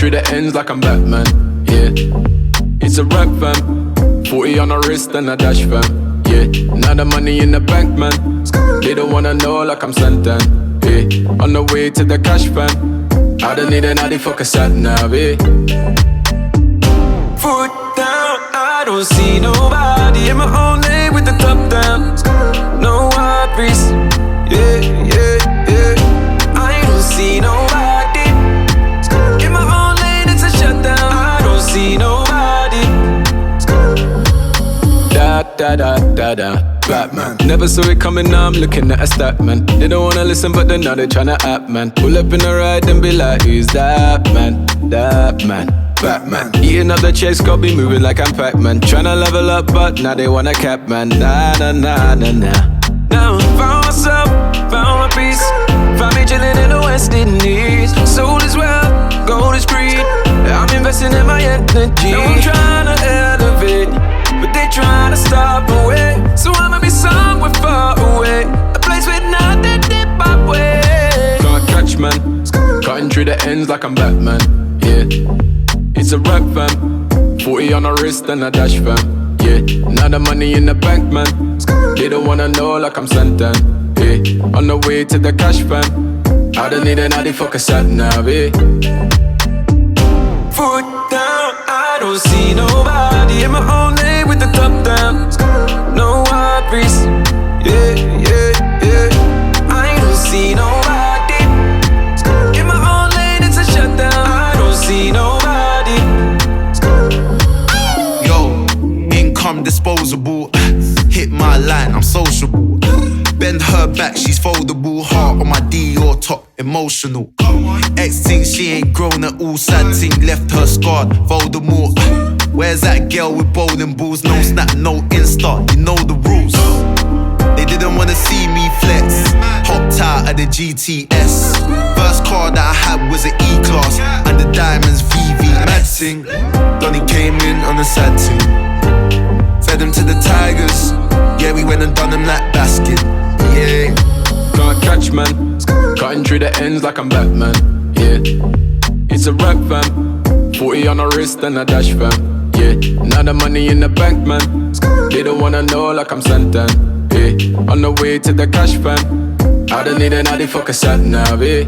through the ends like I'm Batman, yeah. It's a rap fam, 40 on the wrist and a dash fam, yeah. Now the money in the bank, man. They don't wanna know like I'm Santan, yeah. On the way to the cash fam, I don't need another fucker sat nav, yeah. Foot down, I don't see nobody in my own lane with the top down. No worries, yeah, yeah, yeah. I don't see nobody in my own lane, it's a shutdown. I don't see nobody. Da da da da da. Batman. Never saw it coming, now I'm looking at a stat, man. They don't wanna listen, but then now they tryna act, man. Pull up in the ride and be like, who's that man? That man. Batman. Eating up the chase, got me moving like I'm Pac-Man. Tryna level up, but now they wanna cap, man. Nah, nah, nah, nah, nah. Now found myself, found my peace. Found me chilling in the West Indies. Soul is wealth, gold is greed. I'm investing in my energy. Now I'm tryna elevate, but they tryna stop away. So I'ma be somewhere far away, a place with nothing deep my way. Can't catch, man. Cutting through the ends like I'm Batman, yeah. It's a rap fam, 40 on the wrist and a dash fam, yeah. Now the money in the bank, man. They don't wanna know like I'm Santan, yeah. On the way to the cash fam, I don't need another fucker sat nav, yeah. Foot down, I don't see nobody in my own lane with the top down. No worries, yeah, yeah, yeah. I don't see nobody in my own lane, it's a shutdown. I don't see nobody. Yo, income disposable. Hit my line, I'm sociable. Bend her back, she's foldable. Heart on my Dior top, emotional. Ex thinks she ain't grown at all. Sad thing left her scarred, Voldemort. Where's that girl with bowling balls? No snap, no Insta, you know the rules. They didn't wanna see me flex. Hopped out of the GTS. First car that I had was an E-Class, and the Diamonds VV. Mad thing, Donnie came in on a sad thing. Fed them to the Tigers. Yeah, we went and done them like basket. Yeah. Can't catch, man. Cutting through the ends like I'm Batman, yeah. It's a rap fam, 40 on the wrist and a dash fam, yeah. Now the money in the bank, man. They don't wanna know like I'm Santan, yeah. On the way to the cash fam, I don't need another fucker sat nav, yeah.